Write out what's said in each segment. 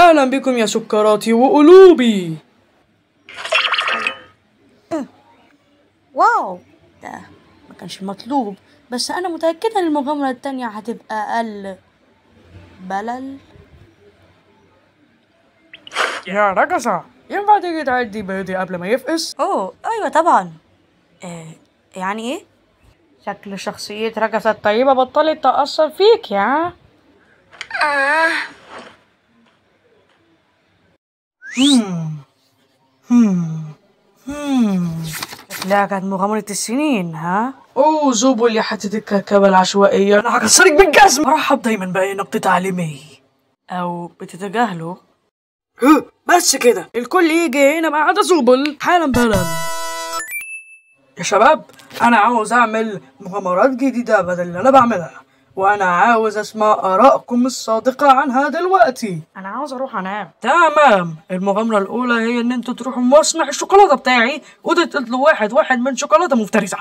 أهلا بكم يا سكراتي وقلوبي. واو، ده ما كانش مطلوب، بس أنا متأكدة إن المغامرة التانية هتبقى أقل بلل. يا رجسة، ينفع تيجي تعدي بيضي قبل ما يفقس؟ أوه أيوة طبعا. يعني إيه؟ شكل شخصية رجسة الطيبة بطلت تأثر فيك يا شكلها كانت مغامرة السنين، ها؟ أوه زبل يا حتة الكركبة العشوائية، أنا هكسرك بالجزم. مرحب دايما بأي نقد تعليمي. أو بتتجاهله؟ بس كده الكل يجي هنا ما عدا زبل حالا بالا. يا شباب، أنا عاوز أعمل مغامرات جديدة بدل اللي أنا بعملها، وأنا عاوز أسمع آرائكم الصادقة عنها دلوقتي. أنا عاوز أروح أنام. تمام، المغامرة الأولى هي إن أنتوا تروحوا مصنع الشوكولاتة بتاعي وتقتلوا واحد من شوكولاتة مفترسة.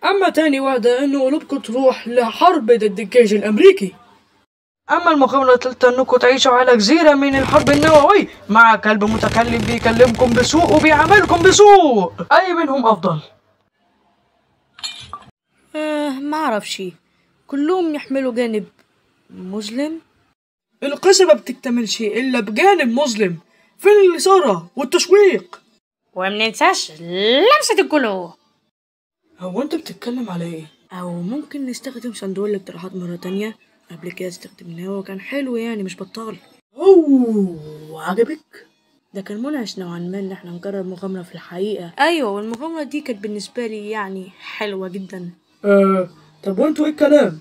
أما تاني واحدة إنه قلوبكم تروح لحرب ضد الجيش الأمريكي. أما المغامرة التالتة إنكم تعيشوا على جزيرة من الحرب النووي مع كلب متكلم بيكلمكم بسوء وبيعاملكم بسوء، أي منهم أفضل؟ ما أعرفش، كلهم يحملوا جانب مظلم. القصة ما بتكتملش إلا بجانب مظلم، في الإثارة والتشويق. ومننساش لمسة الجلو. هو أنت بتتكلم على إيه؟ أو ممكن نستخدم صندوق الاقتراحات مرة تانية، قبل كده استخدمناه وكان حلو يعني مش بطال. أوه عجبك؟ ده كان منعش نوعا ما إن احنا نجرب مغامرة في الحقيقة. أيوة، والمغامرة دي كانت بالنسبة لي يعني حلوة جدا. طب وانتوا ايه الكلام؟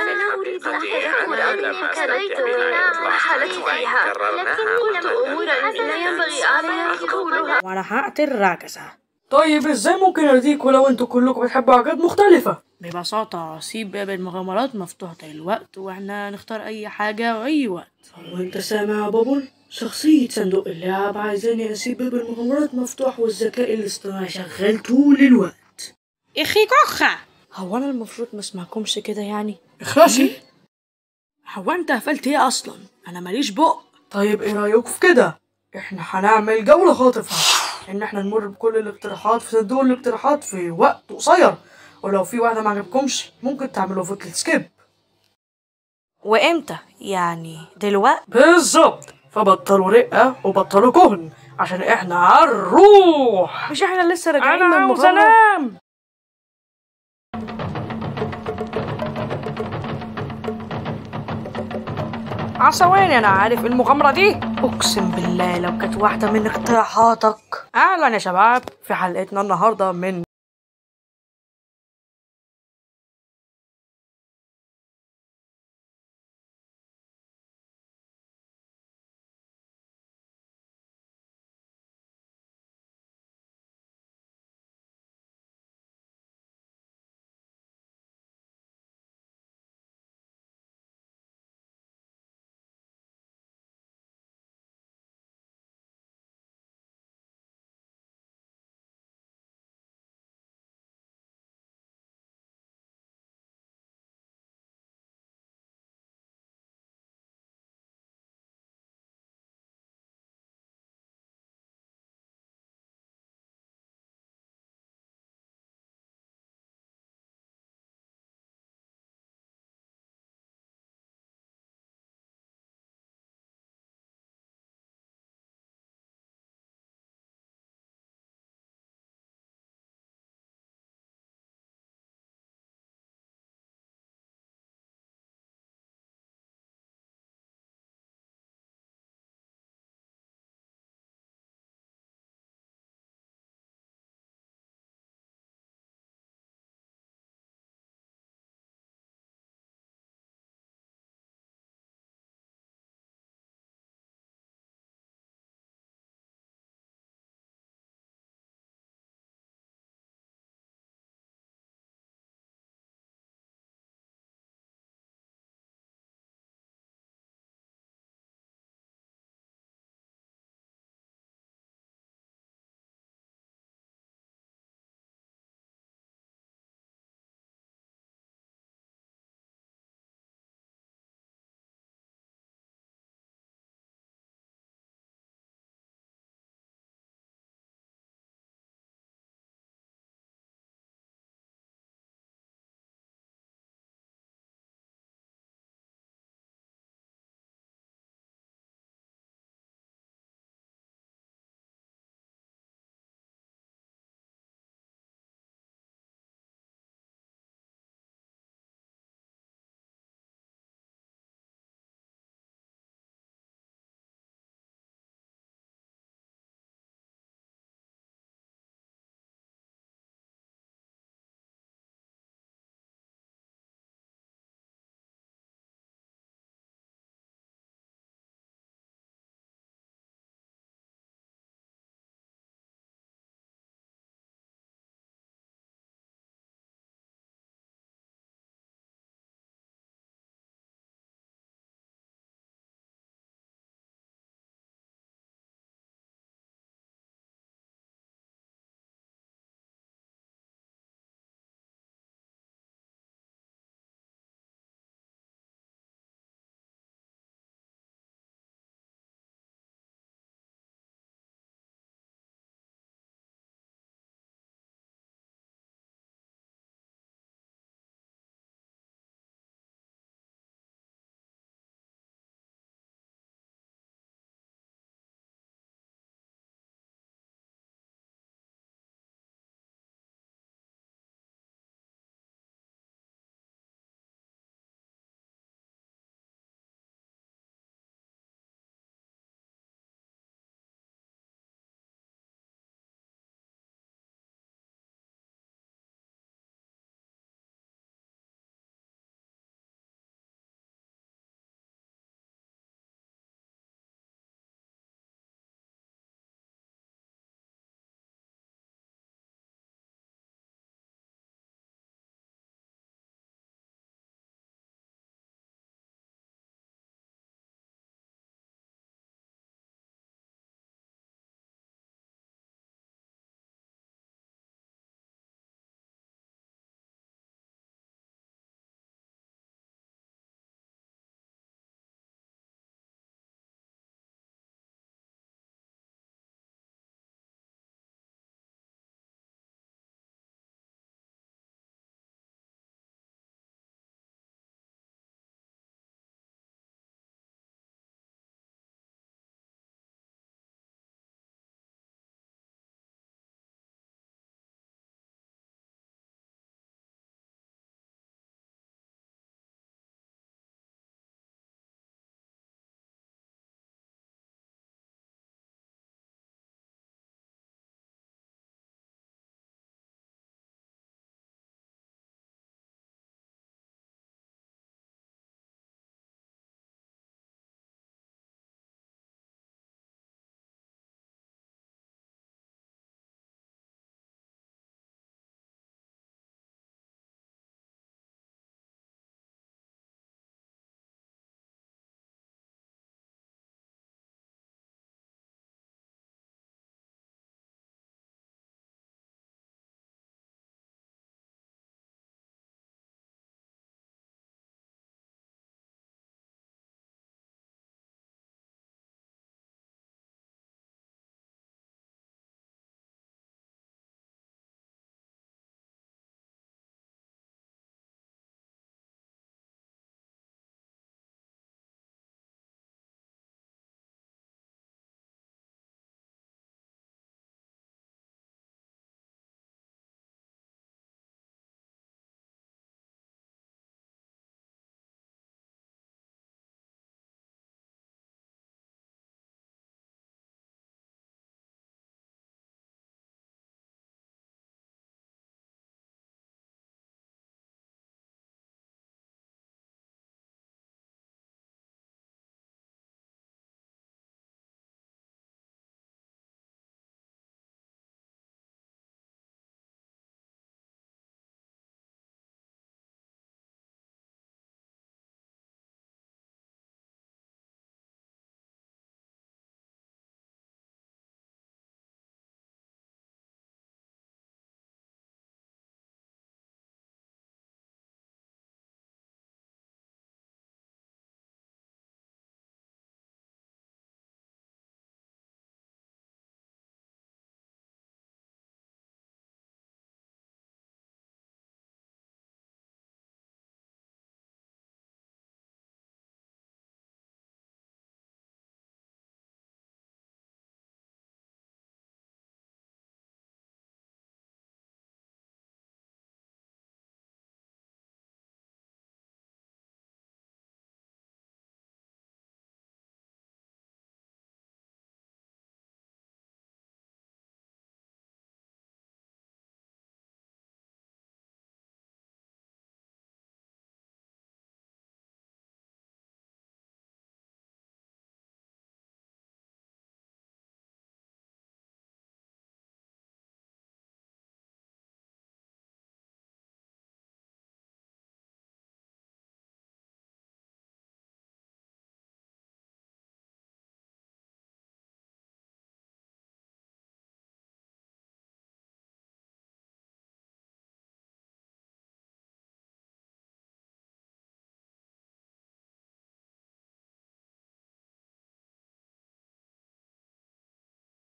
أنا لا أريد أن أقول أنني كرهت حالتي فيها، لكن قلت أمورا لا ينبغي علي أن أقولها. وأنا هقتل راكسة. طيب ازاي ممكن ارضيكوا لو انتوا كلكم بتحبوا حاجات مختلفة؟ ببساطة سيب باب المغامرات مفتوح طول الوقت واحنا نختار أي حاجة وأي وقت. هو انت سامع يا بابل؟ شخصية صندوق اللعب عايزاني اسيب باب المغامرات مفتوح والذكاء الاصطناعي شغال طول الوقت. إخي كوخة، هو أنا المفروض مسمعكمش كده يعني؟ اخلصي. هو أنت قفلت إيه أصلا؟ أنا ماليش بق. طيب ايه رأيكم في كده؟ احنا هنعمل جولة خاطفة، ان احنا نمر بكل الاقتراحات في صندوق الاقتراحات في وقت قصير، ولو في واحدة معجبكمش ممكن تعملوا فكرة سكيب. وإمتى؟ يعني دلوقتي؟ بالظبط، فبطلوا رقة وبطلوا كهن عشان احنا هنروح. مش احنا لسه راجعين انا من عاوز المغامرة؟ انام. ثواني، انا عارف المغامرة دي، أقسم بالله لو كانت واحدة من اقتراحاتك. اهلا يا شباب في حلقتنا النهاردة من